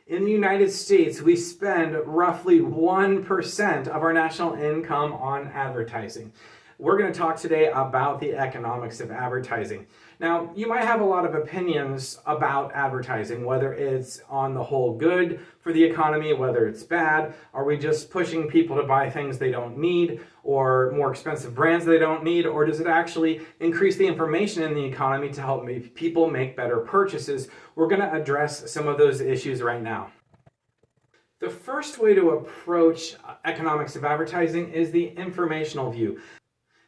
In the United States, we spend roughly 1% of our national income on advertising. We're going to talk today about the economics of advertising. Now, you might have a lot of opinions about advertising, whether it's on the whole good for the economy, whether it's bad. Are we just pushing people to buy things they don't need, or more expensive brands they don't need, or does it actually increase the information in the economy to help people make better purchases? We're going to address some of those issues right now. The first way to approach economics of advertising is the informational view.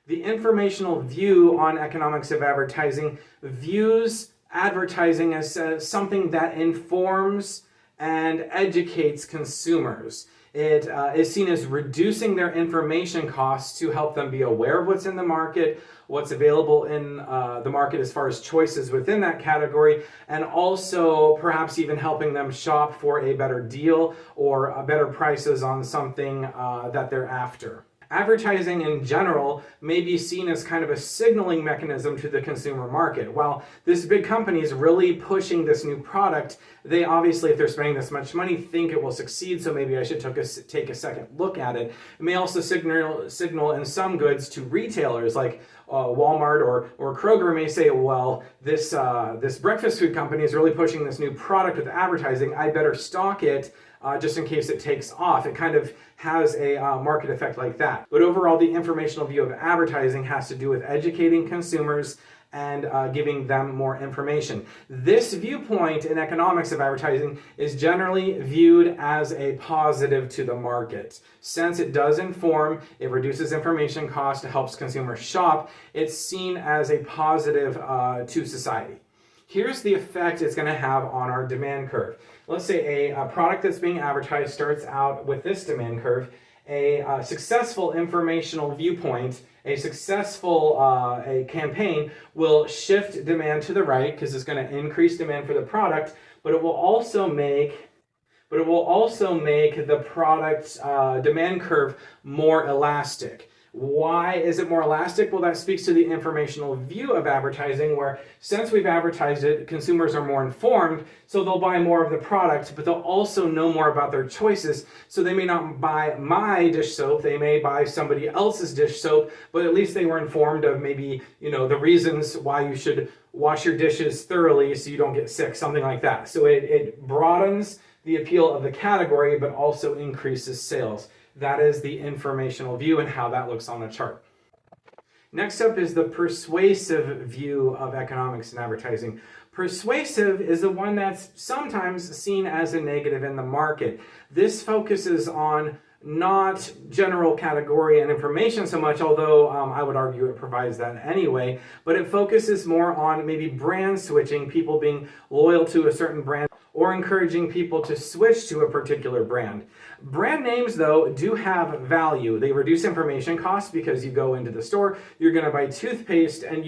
The informational view on economics of advertising views advertising as something that informs and educates consumers. It is seen as reducing their information costs to help them be aware of what's in the market, what's available in the market as far as choices within that category, and also perhaps even helping them shop for a better deal or better prices on something that they're after. Advertising in general may be seen as kind of a signaling mechanism to the consumer market. While this big company is really pushing this new product, they obviously, if they're spending this much money, think it will succeed, so maybe I should take a second look at it. It may also signal in some goods to retailers like Walmart or Kroger may say, well, this breakfast food company is really pushing this new product with advertising. I better stock it just in case it takes off. It kind of has a market effect like that. But overall, the informational view of advertising has to do with educating consumers and giving them more information. This viewpoint in economics of advertising is generally viewed as a positive to the market. Since it does inform, it reduces information cost, it helps consumers shop, it's seen as a positive to society. Here's the effect it's going to have on our demand curve. Let's say a product that's being advertised starts out with this demand curve. A successful informational viewpoint, a successful a campaign will shift demand to the right because it's going to increase demand for the product, but it will also make the product demand curve more elastic. Why is it more elastic? Well, that speaks to the informational view of advertising, where since we've advertised it, consumers are more informed, so they'll buy more of the product, but they'll also know more about their choices. So they may not buy my dish soap, they may buy somebody else's dish soap, but at least they were informed of maybe, the reasons why you should wash your dishes thoroughly so you don't get sick, something like that. So it broadens the appeal of the category, but also increases sales. That is the informational view and how that looks on a chart. Next up is the persuasive view of economics and advertising. Persuasive is the one that's sometimes seen as a negative in the market. This focuses on not general category and information so much, although I would argue it provides that anyway, but it focuses more on maybe brand switching, people being loyal to a certain brand, or encouraging people to switch to a particular brand. Brand names, though, do have value. They reduce information costs because you go into the store, you're going to buy toothpaste, and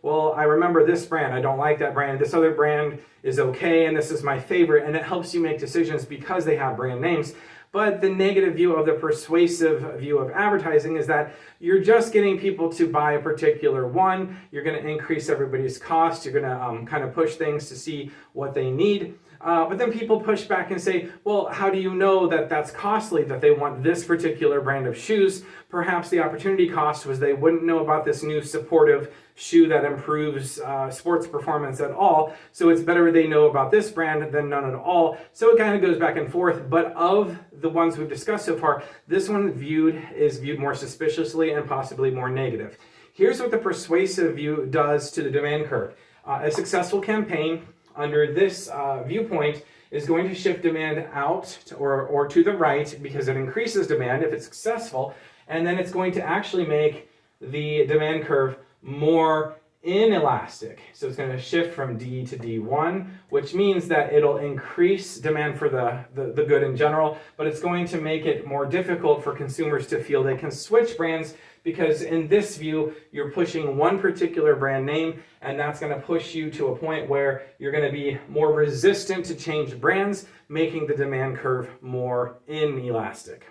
well, I remember this brand, I don't like that brand, this other brand is okay, and this is my favorite, and it helps you make decisions because they have brand names. But the negative view of the persuasive view of advertising is that you're just getting people to buy a particular one. You're going to increase everybody's cost. You're going to kind of push things to see what they need. But then people push back and say, well, how do you know that that's costly, that they want this particular brand of shoes? Perhaps the opportunity cost was they wouldn't know about this new supportive shoe that improves sports performance at all. So it's better they know about this brand than none at all. So it kind of goes back and forth. But of the ones we've discussed so far, this one is viewed more suspiciously and possibly more negative. Here's what the persuasive view does to the demand curve. A successful campaign under this viewpoint is going to shift demand out or to the right because it increases demand if it's successful, and then it's going to actually make the demand curve more inelastic. So it's going to shift from D to D1, which means that it'll increase demand for the good in general, but it's going to make it more difficult for consumers to feel they can switch brands, because in this view, you're pushing one particular brand name, and that's going to push you to a point where you're going to be more resistant to change brands, making the demand curve more inelastic.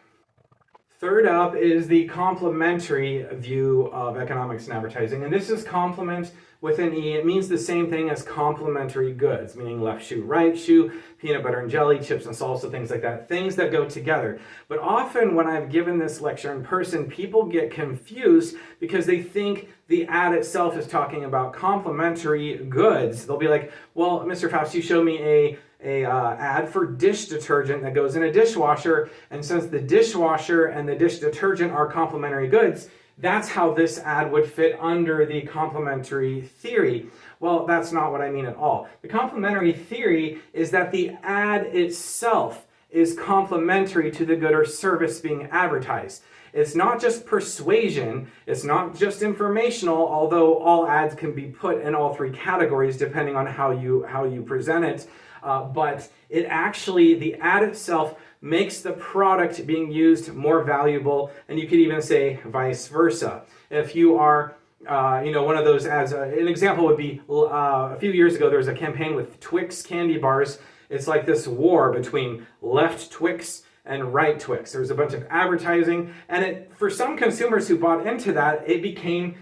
Third up is the complementary view of economics and advertising. And this is complement with an E. It means the same thing as complementary goods, meaning left shoe, right shoe, peanut butter and jelly, chips and salsa, things like that, things that go together. But often when I've given this lecture in person, people get confused because they think the ad itself is talking about complementary goods. They'll be like, well, Mr. Faust, you showed me a ad for dish detergent that goes in a dishwasher, and since the dishwasher and the dish detergent are complementary goods, that's how this ad would fit under the complementary theory. Well, that's not what I mean at all. The complementary theory is that the ad itself is complementary to the good or service being advertised. It's not just persuasion, it's not just informational, although all ads can be put in all three categories depending on how you present it. But it actually, the ad itself makes the product being used more valuable, and you could even say vice versa. If you are, one of those ads, an example would be a few years ago there was a campaign with Twix candy bars. It's like this war between left Twix and right Twix. There was a bunch of advertising, and for some consumers who bought into that, it became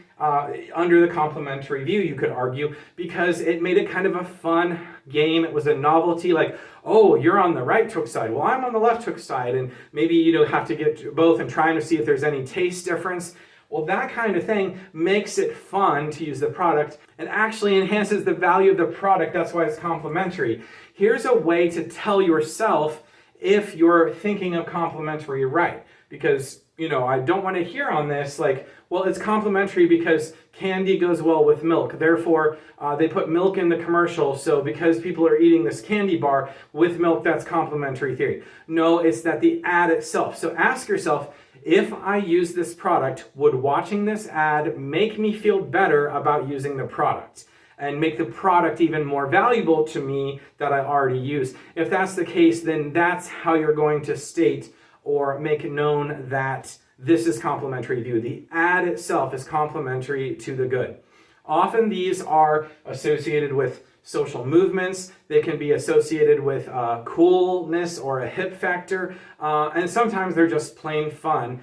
under the complementary view, you could argue, because it made it kind of a fun game. It was a novelty, like, oh, you're on the right Twix side, well, I'm on the left Twix side, and maybe you have to get both and trying to see if there's any taste difference. Well, that kind of thing makes it fun to use the product and actually enhances the value of the product. That's why it's complementary. Here's a way to tell yourself if you're thinking of complementary right, because I don't want to hear on this like, well, it's complementary because candy goes well with milk. Therefore, they put milk in the commercial. So because people are eating this candy bar with milk, that's complementary theory. No, it's that the ad itself. So ask yourself, if I use this product, would watching this ad make me feel better about using the product and make the product even more valuable to me that I already use? If that's the case, then that's how you're going to state or make known that this is complementary view. The ad itself is complementary to the good. Often these are associated with social movements. They can be associated with coolness or a hip factor, and sometimes they're just plain fun.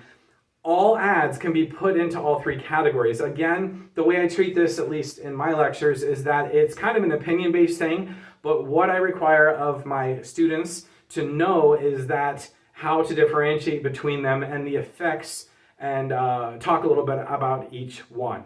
All ads can be put into all three categories. Again, the way I treat this, at least in my lectures, is that it's kind of an opinion-based thing, but what I require of my students to know is that how to differentiate between them and the effects, and talk a little bit about each one.